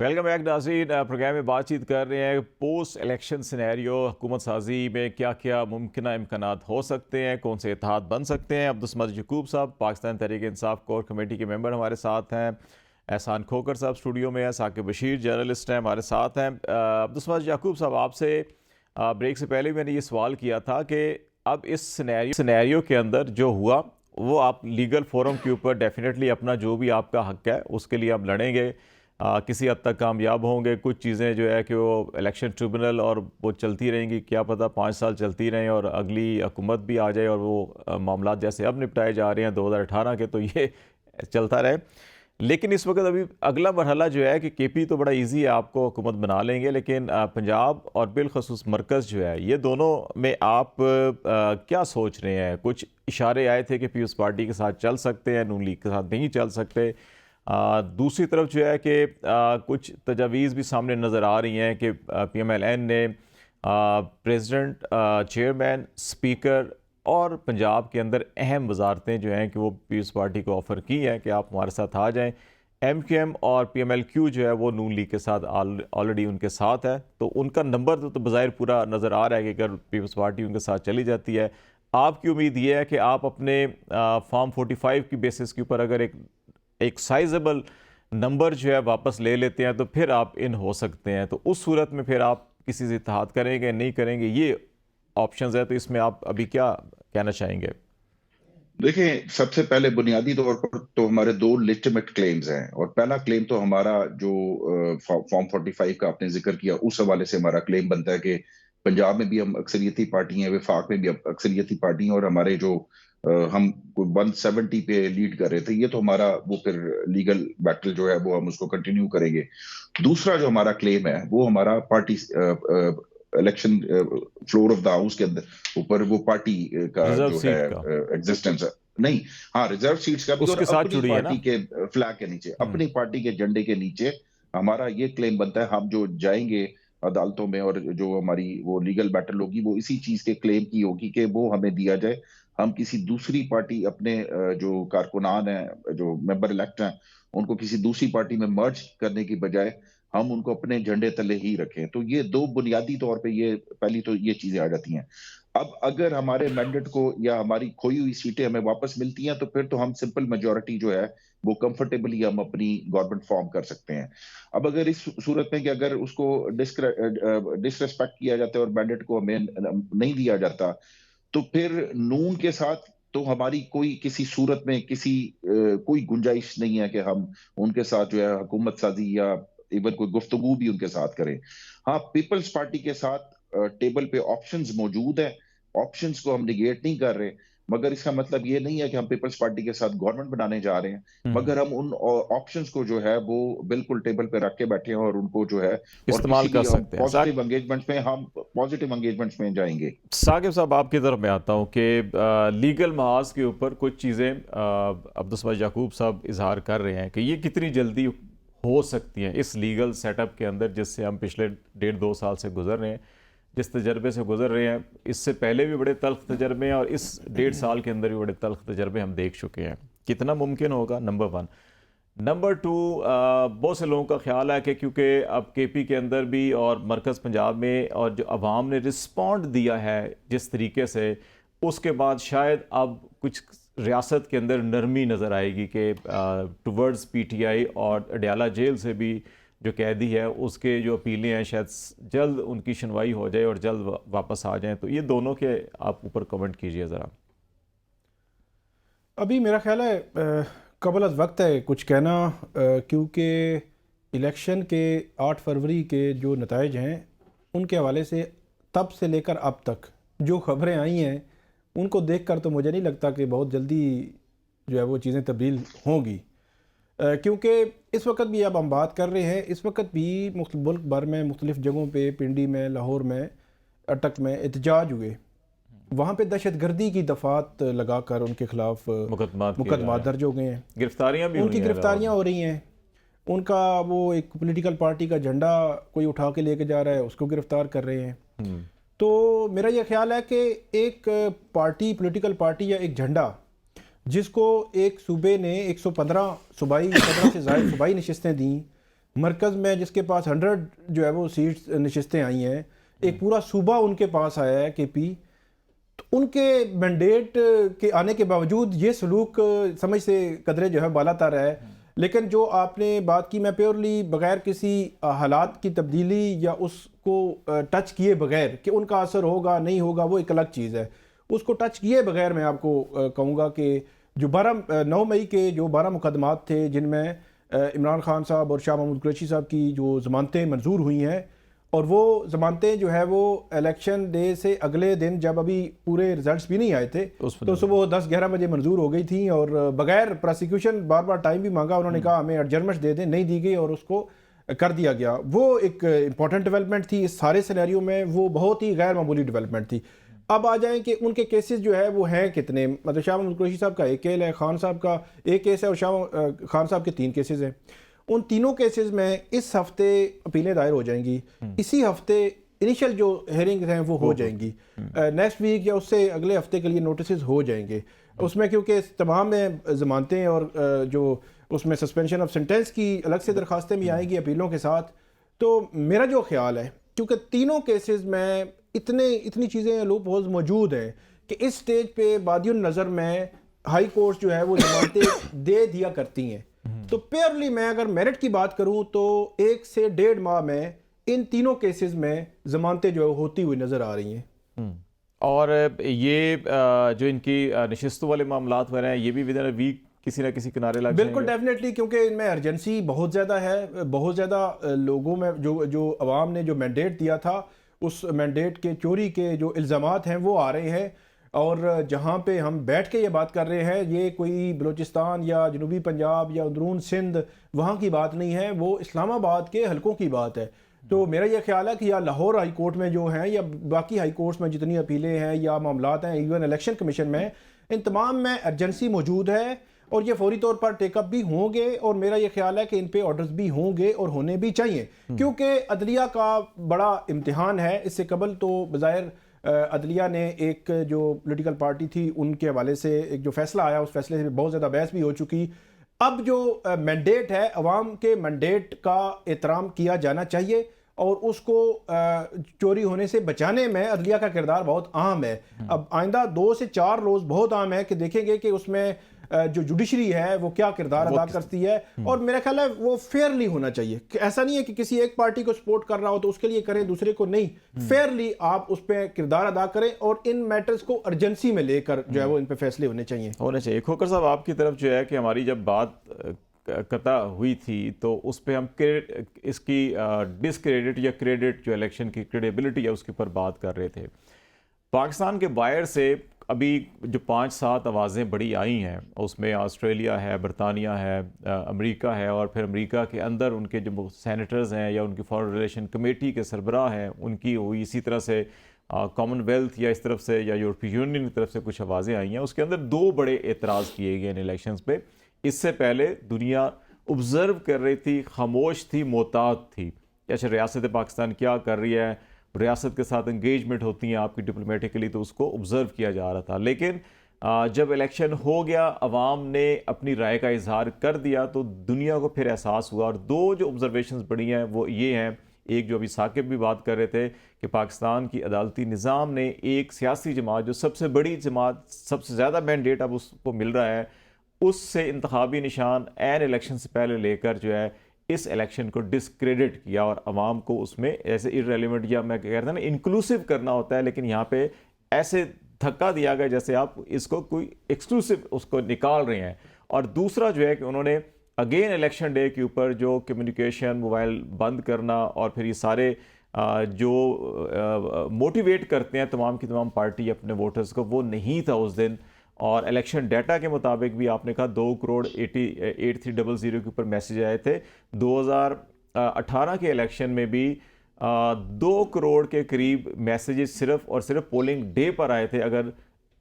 Welcome back नाज़रीन। Programme में बातचीत कर रहे हैं पोस्ट इलेक्शन सिनेरियो, हुकूमत साजी में क्या क्या मुमकिन इम्कानात हो सकते हैं, कौन से इत्तेहाद बन सकते हैं। अब्दुल यकूब साहब पाकिस्तान तहरीक इंसाफ कोर कमेटी के मेंबर हमारे साथ हैं। एहसान खोकर साहब स्टूडियो में है। साकिब बशीर जर्नलिस्ट हैं हमारे साथ हैं। अब्दुल यकूब साहब, आपसे ब्रेक से पहले मैंने ये सवाल किया था कि अब इस सिनेरियो के अंदर जो हुआ वो आप लीगल फोरम के ऊपर डेफिनेटली अपना जो भी आपका हक है उसके लिए आप लड़ेंगे, किसी हद तक कामयाब होंगे। कुछ चीज़ें जो है कि वो इलेक्शन ट्रिब्यूनल और वो चलती रहेंगी, क्या पता 5 साल चलती रहें और अगली हुकूमत भी आ जाए और वो मामला जैसे अब निपटाए जा रहे हैं 2018 के, तो ये चलता रहे। लेकिन इस वक्त अभी अगला मरहला जो है कि केपी तो बड़ा इजी है, आपको हुकूमत बना लेंगे, लेकिन पंजाब और बिलखसूस मरकज़ जो है, ये दोनों में आप क्या सोच रहे हैं? कुछ इशारे आए थे कि पीपल्स पार्टी के साथ चल सकते हैं, नून लीग के साथ नहीं चल सकते। दूसरी तरफ जो है कि कुछ तजावीज़ भी सामने नज़र आ रही हैं कि PMLN ने प्रेसिडेंट, चेयरमैन, स्पीकर और पंजाब के अंदर अहम वजारतें जो हैं कि वो पीपल्स पार्टी को ऑफ़र की हैं कि आप हमारे साथ आ जाएं। MQM और PMLQ जो है वो नून लीग के साथ ऑलरेडी उनके साथ है, तो उनका नंबर तो बज़ाहिर पूरा नज़र आ रहा है कि अगर पीपल्स पार्टी उनके साथ चली जाती है। आपकी उम्मीद ये है कि आप अपने फॉर्म 45 की बेसिस के ऊपर अगर एक साइजेबल नंबर जो है वापस ले लेते हैं तो फिर आप इन हो सकते हैं, तो उस सूरत में फिर आप किसी से इत्तेहाद करेंगे नहीं करेंगे, ये ऑप्शंस है। तो इसमें आप अभी क्या कहना चाहेंगे? देखिए, सबसे पहले बुनियादी तौर पर तो हमारे दो लेजिटिमेट क्लेम्स हैं। और पहला क्लेम तो हमारा जो फॉर्म 45 का आपने जिक्र किया, उस हवाले से हमारा क्लेम बनता है कि पंजाब में भी हम अक्सरियती पार्टी हैं, वफाक में भी अक्सरियती पार्टी हैं, और हमारे जो हम 170 पे लीड कर रहे थे, ये तो हमारा वो फिर लीगल बैटल जो है वो हम उसको कंटिन्यू करेंगे। दूसरा जो हमारा क्लेम है वो हमारा party election floor of the house के अंदर ऊपर वो पार्टी का रिजर्व जो है सीट का एग्जिस्टेंस है। नहीं, हाँ, रिजर्व सीट्स का भी, और उसके साथ अपनी जुड़ी है ना। पार्टी के फ्लैग के नीचे, अपनी पार्टी के झंडे के नीचे हमारा ये क्लेम बनता है। हम जो जाएंगे अदालतों में और जो हमारी वो लीगल बैटल होगी वो इसी चीज के क्लेम की होगी कि वो हमें दिया जाए। हम किसी दूसरी पार्टी, अपने जो कारकुनान हैं, जो मेंबर इलेक्ट हैं, उनको किसी दूसरी पार्टी में मर्ज करने की बजाय हम उनको अपने झंडे तले ही रखें। तो ये दो बुनियादी तौर पे, ये पहली तो ये चीजें आ जाती हैं। अब अगर हमारे मैंडेट को या हमारी खोई हुई सीटें हमें वापस मिलती हैं तो फिर तो हम सिंपल मेजोरिटी जो है वो कंफर्टेबली हम अपनी गवर्नमेंट फॉर्म कर सकते हैं। अब अगर इस सूरत में कि अगर उसको डिसरेस्पेक्ट किया जाता है और मैंडेट को हमें नहीं दिया जाता, तो फिर नून के साथ तो हमारी कोई किसी सूरत में कोई गुंजाइश नहीं है कि हम उनके साथ जो है हुकूमत साजी या इवन कोई गुफ्तगू भी उनके साथ करें। हाँ, पीपल्स पार्टी के साथ टेबल पे ऑप्शंस मौजूद है, ऑप्शंस को हम निगेट नहीं कर रहे, मगर इसका मतलब ये नहीं है कि हम पीपल्स पार्टी के साथ गवर्नमेंट बनाने जा रहे हैं। मगर हम उन ऑप्शंस को जो है वो बिल्कुल टेबल पे रख के बैठे हैं और उनको जो है, और इस्तेमाल किसी कर भी सकते हैं। हम पॉजिटिव एंगेजमेंट्स में जाएंगे। साकिब साहब, आपकी तरफ मैं आता हूँ कि लीगल महाज के ऊपर कुछ चीज़ें अब्दुल यकूब साहब इजहार कर रहे हैं कि ये कितनी जल्दी हो सकती हैं इस लीगल सेटअप के अंदर जिससे हम पिछले 1.5-2 साल से गुजर रहे हैं, जिस तजर्बे से गुजर रहे हैं। इससे पहले भी बड़े तल्ख तजर्बे हैं और इस 1.5 साल के अंदर भी बड़े तल्ख तजर्बे हम देख चुके हैं। कितना मुमकिन होगा, नंबर 1। नंबर 2, बहुत से लोगों का ख्याल है कि क्योंकि अब केपी के अंदर भी और मरकज़ पंजाब में और जो अवाम ने रिस्पॉन्ड दिया है जिस तरीके से, उसके बाद शायद अब कुछ रियासत के अंदर नरमी नज़र आएगी कि टुवर्ड्स PTI और अडयाला जेल से भी जो कैदी है उसके जो अपीलें हैं शायद जल्द उनकी सुनवाई हो जाए और जल्द वापस आ जाएं। तो ये दोनों के आप ऊपर कमेंट कीजिए ज़रा। अभी मेरा ख्याल है कबल अज़ वक्त है कुछ कहना, क्योंकि इलेक्शन के 8 फरवरी के जो नताइज हैं उनके हवाले से तब से लेकर अब तक जो ख़बरें आई हैं उनको देखकर तो मुझे नहीं लगता कि बहुत जल्दी जो है वो चीज़ें तब्दील होंगी, क्योंकि इस वक्त भी अब हम बात कर रहे हैं, इस वक्त भी मुल्क भर में मुख्तलिफ़ जगहों पे, पिंडी में, लाहौर में, अटक में एहतजाज हुए। वहाँ पे दहशत गर्दी की दफ़ात लगाकर उनके खिलाफ मुकदमा दर्ज हो गए हैं, गिरफ्तारियाँ भी उनकी गिरफ्तारियाँ हो रही हैं। उनका वो एक पॉलिटिकल पार्टी का झंडा कोई उठा के लेके जा रहा है, उसको गिरफ्तार कर रहे हैं। तो मेरा ये ख्याल है कि एक पार्टी, पॉलिटिकल पार्टी या एक झंडा जिसको एक सूबे ने 115 सूबाई 15 से ज़ायद सूबाई नशिस्तें दी, مرکز میں جس کے پاس 100 جو ہے وہ سیٹس نشستیں آئی ہیں، ایک پورا صوبہ ان کے پاس آیا ہے کے پی، تو ان کے مینڈیٹ کے آنے کے باوجود یہ سلوک سمجھ سے قدرے جو ہے بالا تر ہے. لیکن جو آپ نے بات کی، میں پیورلی بغیر کسی حالات کی تبدیلی یا اس کو ٹچ کیے بغیر کہ ان کا اثر ہوگا نہیں ہوگا وہ ایک الگ چیز ہے، اس کو ٹچ کیے بغیر میں آپ کو کہوں گا کہ جو 9 مئی کے جو 12 مقدمات تھے جن میں عمران خان صاحب اور شاہ محمود قریشی صاحب کی جو ضمانتیں منظور ہوئی ہیں، اور وہ ضمانتیں جو ہے وہ الیکشن ڈے سے اگلے دن جب ابھی پورے رزلٹس بھی نہیں آئے تھے تو صبح 10-11 بجے منظور ہو گئی تھیں، اور بغیر پروسیکیوشن بار ٹائم بھی مانگا، انہوں نے کہا ہمیں ایڈجرمنٹ دے دیں، نہیں دی گئی اور اس کو کر دیا گیا. وہ ایک امپورٹنٹ ڈیولپمنٹ تھی اس سارے سینیریو میں، وہ بہت ہی غیر معمولی ڈیولپمنٹ تھی. اب آ جائیں کہ ان کے کیسز جو ہے وہ ہیں کتنے، مطلب شاہ محمود قریشی صاحب کا ایک کیس ہے، خان صاحب کا ایک کیس ہے، اور شاہ خان صاحب کے 3 کیسز ہیں. ان تینوں کیسز میں اس ہفتے اپیلیں دائر ہو جائیں گی، اسی ہفتے انیشل جو ہیئرنگز ہیں وہ ہو جائیں گی، نیکسٹ ویک یا اس سے اگلے ہفتے کے لیے نوٹسز ہو جائیں گے. اس میں کیونکہ تمام میں ضمانتیں اور جو اس میں سسپینشن آف سینٹینس کی الگ سے درخواستیں بھی آئیں گی اپیلوں کے ساتھ. تو میرا جو خیال ہے کیونکہ تینوں کیسز میں اتنی چیزیں لوپ ہولز موجود ہیں کہ اس سٹیج پہ بادی النظر میں ہائی کورٹ جو ہے وہ ضمانتیں دے دیا کرتی ہیں. تو پیورلی میں اگر میرٹ کی بات کروں تو 1 سے 1.5 ماہ میں ان تینوں کیسز میں ضمانتیں جو ہوتی ہوئی نظر آ رہی ہیں. اور یہ جو ان کی نشستوں والے معاملات ہو رہے ہیں یہ بھی ودن اے ویک کسی نہ کسی کنارے لگ جائیں گے. بالکل ڈیفینیٹلی، کیونکہ ان میں ارجنسی بہت زیادہ ہے، بہت زیادہ لوگوں میں جو عوام نے جو مینڈیٹ دیا تھا اس مینڈیٹ کے چوری کے جو الزامات ہیں وہ آ رہے ہیں. اور جہاں پہ ہم بیٹھ کے یہ بات کر رہے ہیں یہ کوئی بلوچستان یا جنوبی پنجاب یا اندرون سندھ وہاں کی بات نہیں ہے، وہ اسلام آباد کے حلقوں کی بات ہے. تو میرا یہ خیال ہے کہ یا لاہور ہائی کورٹ میں جو ہیں یا باقی ہائی کورٹس میں جتنی اپیلیں ہیں یا معاملات ہیں، ایون الیکشن کمیشن میں، ان تمام میں ارجنسی موجود ہے اور یہ فوری طور پر ٹیک اپ بھی ہوں گے. اور میرا یہ خیال ہے کہ ان پہ آرڈرز بھی ہوں گے اور ہونے بھی چاہیے، کیونکہ عدلیہ کا بڑا امتحان ہے. اس سے قبل تو بظاہر عدلیہ نے ایک جو پولیٹیکل پارٹی تھی ان کے حوالے سے ایک جو فیصلہ آیا اس فیصلے سے بہت زیادہ بحث بھی ہو چکی. اب جو مینڈیٹ ہے عوام کے مینڈیٹ کا احترام کیا جانا چاہیے اور اس کو چوری ہونے سے بچانے میں عدلیہ کا کردار بہت اہم ہے. اب آئندہ 2 سے 4 روز بہت اہم ہے کہ دیکھیں گے کہ اس میں جو جوڈیشری ہے وہ کیا کردار ادا کرتی ہے. اور میرا خیال ہے وہ فیئرلی ہونا چاہیے، کہ ایسا نہیں ہے کہ کسی ایک پارٹی کو سپورٹ کر رہا ہو تو اس کے لیے کریں دوسرے کو نہیں. فیئرلی آپ اس پہ کردار ادا کریں اور ان میٹرز کو ارجنسی میں لے کر جو ہے وہ ان پہ فیصلے ہونے چاہیے. کھوکر صاحب آپ کی طرف جو ہے کہ ہماری جب بات قطع ہوئی تھی تو اس پہ ہم اس کی ڈسکریڈٹ یا کریڈٹ جو الیکشن کی کریڈیبلٹی ہے اس کے اوپر بات کر رہے تھے. پاکستان کے باہر سے ابھی جو 5-7 آوازیں بڑی آئی ہیں اس میں آسٹریلیا ہے، برطانیہ ہے، امریکہ ہے، اور پھر امریکہ کے اندر ان کے جو سینیٹرز ہیں یا ان کی فارن ریلیشن کمیٹی کے سربراہ ہیں ان کی ہوئی، اسی طرح سے کامن ویلتھ یا اس طرف سے یا یورپی یونین کی طرف سے کچھ آوازیں آئی ہیں. اس کے اندر 2 بڑے اعتراض کیے گئے ان الیکشنز پہ. اس سے پہلے دنیا آبزرو کر رہی تھی، خاموش تھی، محتاط تھی کہ اچھا ریاست پاکستان کیا کر رہی ہے، ریاست کے ساتھ انگیجمنٹ ہوتی ہیں آپ کی ڈپلومیٹکلی، تو اس کو آبزرو کیا جا رہا تھا. لیکن جب الیکشن ہو گیا، عوام نے اپنی رائے کا اظہار کر دیا تو دنیا کو پھر احساس ہوا. اور 2 جو آبزرویشنز بڑی ہیں وہ یہ ہیں، ایک جو ابھی ثاقب بھی بات کر رہے تھے کہ پاکستان کی عدالتی نظام نے ایک سیاسی جماعت جو سب سے بڑی جماعت، سب سے زیادہ مینڈیٹ اب اس کو مل رہا ہے، اس سے انتخابی نشان عین الیکشن سے پہلے لے کر جو ہے اس الیکشن کو ڈسکریڈٹ کیا اور عوام کو اس میں ایسے ارریلیونٹ، یا میں کہتا ہوں نا انکلوسیو کرنا ہوتا ہے، لیکن یہاں پہ ایسے دھکا دیا گیا جیسے آپ اس کو کوئی ایکسکلوسیو اس کو نکال رہے ہیں. اور دوسرا جو ہے کہ انہوں نے اگین الیکشن ڈے کے اوپر جو کمیونیکیشن، موبائل بند کرنا اور پھر یہ سارے جو موٹیویٹ کرتے ہیں تمام کی تمام پارٹی اپنے ووٹرز کو، وہ نہیں تھا اس دن. اور الیکشن ڈیٹا کے مطابق بھی آپ نے کہا 2,80,8300 کے اوپر میسیج آئے تھے. 2018 کے الیکشن میں بھی 2 کروڑ کے قریب میسیجز صرف اور صرف پولنگ ڈے پر آئے تھے. اگر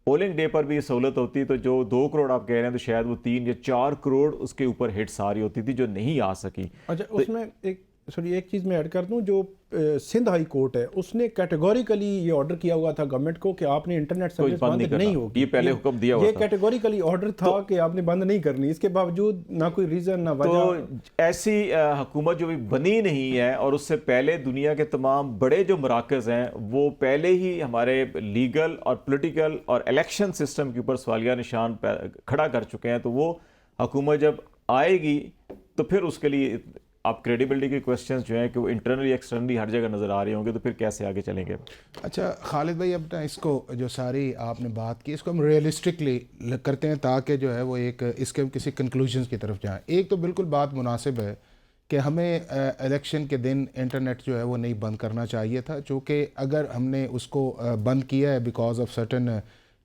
پولنگ ڈے پر بھی یہ سہولت ہوتی تو جو 2 کروڑ آپ کہہ رہے ہیں تو شاید وہ 3 یا 4 کروڑ اس کے اوپر ہٹس آ رہی ہوتی تھی جو نہیں آ سکی. اچھا، اس میں ایک सॉरी एक चीज़ मैं ऐड कर दूं, जो सिंध हाई कोर्ट है उसने कैटेगोरिकली ये ऑर्डर किया हुआ था गवर्नमेंट को कि आपने इंटरनेट सर्विस बंद नहीं होगी। ये पहले हुक्म दिया हुआ ये था। कैटेगोरिकली ऑर्डर था कि आपने बंद नहीं करनी, इसके बावजूद ना कोई रीज़न ना वजह। तो ऐसी हुकूमत जो भी बनी नहीं है और उससे पहले दुनिया के तमाम बड़े जो मराकज़ हैं वो पहले ही हमारे लीगल और पॉलिटिकल और इलेक्शन सिस्टम के ऊपर सवालिया निशान खड़ा कर चुके हैं, तो वो हुकूमत जब आएगी तो फिर उसके लिए आप क्रेडिबिलिटी के क्वेश्चंस जो हैं कि वो इंटरनली एक्सटर्नली हर जगह नज़र आ रहे होंगे, तो फिर कैसे आगे चलेंगे? अच्छा खालिद भाई, अब ना इसको जो सारी आपने बात की इसको हम रियलिस्टिकली करते हैं ताकि जो है वो एक इसके किसी कंक्लूजन्स की तरफ जाएं। एक तो बिल्कुल बात मुनासिब है कि हमें इलेक्शन के दिन इंटरनेट जो है वो नहीं बंद करना चाहिए था, चूँकि अगर हमने उसको बंद किया है because of certain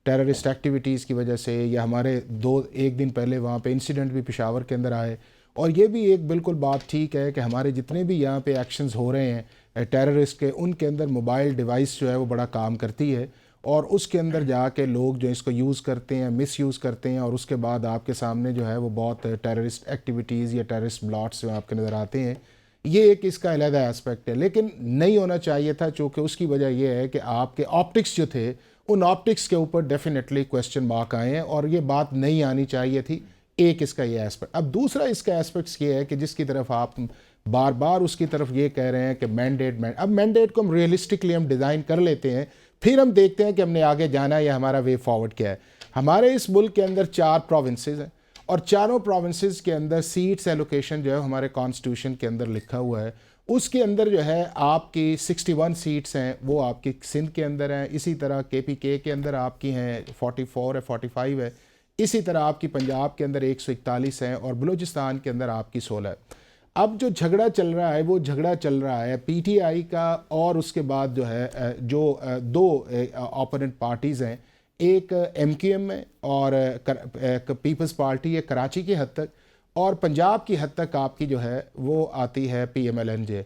terrorist activities की वजह से, या हमारे एक दिन पहले वहाँ पे इंसिडेंट भी पेशावर के अंदर आए, और ये भी एक बिल्कुल बात ठीक है कि हमारे जितने भी यहाँ पे एक्शंस हो रहे हैं टेररिस्ट के, उनके अंदर मोबाइल डिवाइस जो है वो बड़ा काम करती है, और उसके अंदर जाके लोग जो इसको यूज़ करते हैं, मिस यूज़ करते हैं, और उसके बाद आपके सामने जो है वो बहुत टेररिस्ट एक्टिविटीज़ या टेररिस्ट ब्लॉट्स जो आपके नज़र आते हैं। ये एक इसका अलग एस्पेक्ट है, लेकिन नहीं होना चाहिए था, चूँकि उसकी वजह यह है कि आपके ऑप्टिक्स जो थे उन ऑप्टिक्स के ऊपर डेफिनेटली क्वेश्चन मार्क आए हैं, और ये बात नहीं आनी चाहिए थी। एक इसका ये एस्पेक्ट। अब दूसरा इसका एस्पेक्ट्स ये है कि जिसकी तरफ आप बार बार उसकी तरफ ये कह रहे हैं कि मैंडेट अब मैंडेट को हम रियलिस्टिकली हम डिज़ाइन कर लेते हैं, फिर हम देखते हैं कि हमने आगे जाना है या हमारा वे फॉरवर्ड क्या है। हमारे इस मुल्क के अंदर 4 प्रोविंसेस हैं, और चारों प्रोविंसेस के अंदर सीट्स एलोकेशन जो है हमारे कॉन्स्टिट्यूशन के अंदर लिखा हुआ है। उसके अंदर जो है आपकी 61 सीट्स हैं वो आपकी सिंध के अंदर हैं, इसी तरह KPK के अंदर आपकी हैं 44 है, 45 है, इसी तरह आपकी पंजाब के अंदर 141 हैं, और बलूचिस्तान के अंदर आपकी 16 है। अब जो झगड़ा चल रहा है वो झगड़ा चल रहा है PTI का, और उसके बाद जो है जो 2 ओपोनेंट पार्टीज़ हैं, एक MQM है और पीपल्स पार्टी है कराची की हद तक, और पंजाब की हद तक आपकी जो है वो आती है PMLNJ।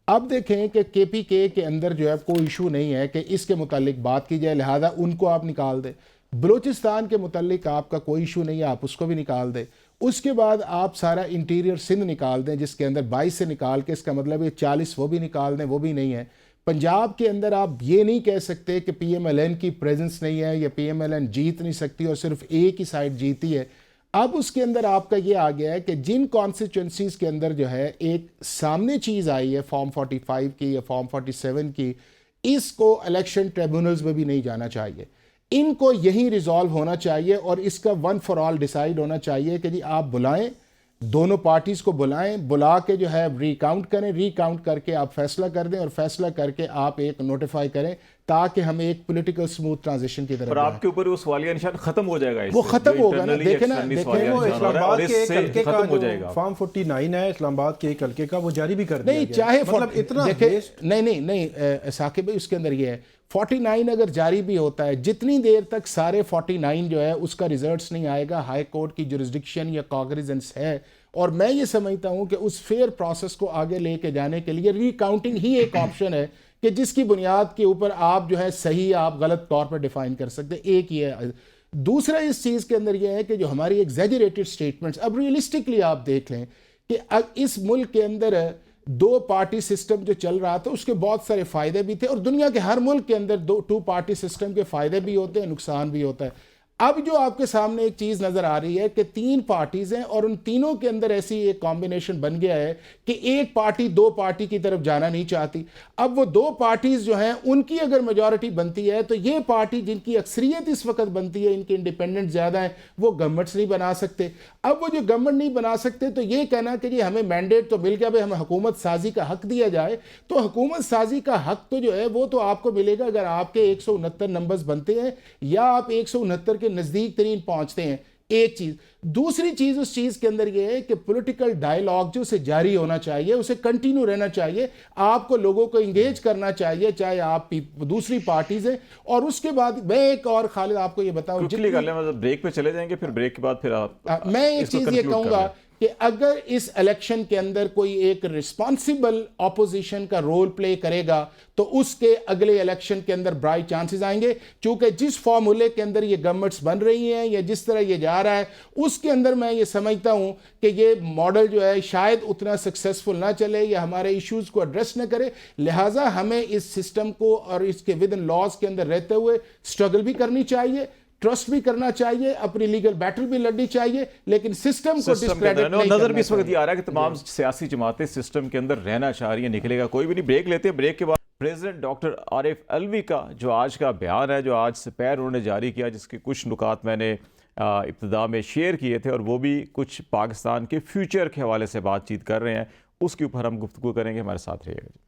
अब देखें कि KPK के अंदर जो है कोई इशू नहीं है कि इसके मुतालिक बात की जाए, लिहाजा उनको आप निकाल दें। बलूचिस्तान के मुतालिक आपका कोई इशू नहीं है, आप उसको भी निकाल दें। उसके बाद आप सारा इंटीरियर सिंध निकाल दें, जिसके अंदर 22 से निकाल के इसका मतलब है 40 वो भी निकाल दें, वो भी नहीं है। पंजाब के अंदर आप ये नहीं कह सकते कि PMLN की प्रेजेंस नहीं है या PMLN जीत नहीं सकती और सिर्फ एक ही साइड जीती है। अब उसके अंदर आपका ये आ गया है कि जिन कॉन्स्टिट्यूंसीज़ के अंदर जो है एक सामने चीज़ आई है फॉर्म 45 की या फॉर्म 47 की, इसको इलेक्शन ट्रिब्यूनल्स में भी नहीं जाना चाहिए, इनको यही रिजॉल्व होना चाहिए, और इसका वन फॉर ऑल डिसाइड होना चाहिए कि जी आप बुलाएं, दोनों पार्टीज़ को बुलाएं, बुला के जो है रिकाउंट करें, रिकाउंट करके आप फैसला कर दें, और फैसला करके आप एक नोटिफाई करें, ताकि हम एक पॉलिटिकल स्मूथ ट्रांजिशन की तरफ पर आपके ऊपर वो सवालिया निशान खत्म हो जाएगा, वो खत्म होगा ना। देखें ना, वो इस्लामाबाद के एक हल्के का हो जो जाएगा। फॉर्म 49 है इस्लामाबाद के एक हल्के का, वो जारी भी कर दिया नहीं गया। चाहे मतलब इतना नहीं साकिब भाई, उसके अंदर ये है 49 अगर जारी भी होता है, जितनी देर तक सारे 49 जो है उसका रिजल्ट्स नहीं आएगा, हाई कोर्ट की जुरिस्डिक्शन या कॉग्निजेंस है, और मैं ये समझता हूँ कि उस फेयर प्रोसेस को आगे लेके जाने के लिए रिकाउंटिंग ही एक ऑप्शन है कि जिसकी बुनियाद के ऊपर आप जो है सही आप गलत तौर पर डिफाइन कर सकते हैं। एक ये है। दूसरा इस चीज़ के अंदर यह है कि जो हमारी एग्जैजरेटेड स्टेटमेंट्स, अब रियलिस्टिकली आप देख लें कि इस मुल्क के अंदर 2 पार्टी सिस्टम जो चल रहा था उसके बहुत सारे फ़ायदे भी थे, और दुनिया के हर मुल्क के अंदर 2 पार्टी सिस्टम के फ़ायदे भी होते हैं, नुकसान भी होता है। अब जो आपके सामने एक चीज़ नज़र आ रही है कि 3 पार्टीज़ हैं, और उन तीनों के अंदर ऐसी एक कॉम्बिनेशन बन गया है कि एक पार्टी 2 पार्टी की तरफ जाना नहीं चाहती। अब वो 2 पार्टीज़ जो हैं उनकी अगर मेजॉरिटी बनती है तो ये पार्टी जिनकी अक्सरियत इस वक्त बनती है, इनके इंडिपेंडेंट ज़्यादा हैं, वो गवर्नमेंट्स नहीं बना सकते। अब वो जो गवर्नमेंट नहीं बना सकते तो ये कहना कि जी हमें मैंडेट तो मिल गया, भाई हमें हुकूमत साजी का हक दिया जाए, तो हुकूमत साजी का हक तो जो है वो तो आपको मिलेगा अगर आपके 169 नंबर्स बनते हैं या आप 169 के नज़दीक तरीन पहुंचते हैं। एक चीज। दूसरी चीज उस चीज के अंदर यह है कि पॉलिटिकल डायलॉग जो उसे जारी होना चाहिए, उसे कंटिन्यू रहना चाहिए, आपको लोगों को इंगेज करना चाहिए, चाहे आप दूसरी पार्टीज हैं। और उसके बाद मैं एक और खालिद आपको ये बताऊं, ब्रेक पे चले जाएंगे, फिर ब्रेक के बाद फिर आप मैं एक चीज ये कहूंगा کہ اگر اس الیکشن کے اندر کوئی ایک رسپانسبل اپوزیشن کا رول پلے کرے گا تو اس کے اگلے الیکشن کے اندر برائٹ چانسز آئیں گے، چونکہ جس فارمولے کے اندر یہ گورنمنٹس بن رہی ہیں یا جس طرح یہ جا رہا ہے اس کے اندر میں یہ سمجھتا ہوں کہ یہ ماڈل جو ہے شاید اتنا سکسیسفل نہ چلے یا ہمارے ایشوز کو ایڈریس نہ کرے، لہٰذا ہمیں اس سسٹم کو اور اس کے ود ان لاز کے اندر رہتے ہوئے سٹرگل بھی کرنی چاہیے، ٹرسٹ بھی کرنا چاہیے، اپنی لیگل بیٹل بھی لڑنی چاہیے، لیکن سسٹم کو ڈسکریڈٹ نہیں نظر بھی اس وقت کرنا یہ آ رہا ہے کہ تمام سیاسی جماعتیں سسٹم کے اندر رہنا چاہ رہی ہیں، نکلے گا کوئی بھی نہیں۔ بریک لیتے ہیں، بریک کے بعد پریزیڈنٹ ڈاکٹر عارف علوی کا جو آج کا بیان ہے، جو آج سپیر انہوں نے جاری کیا، جس کے کچھ نکات میں نے ابتدا میں شیئر کیے تھے، اور وہ بھی کچھ پاکستان کے فیوچر کے حوالے سے بات چیت کر رہے ہیں، اس کے اوپر ہم گفتگو کریں گے، ہمارے ساتھ رہیے گا۔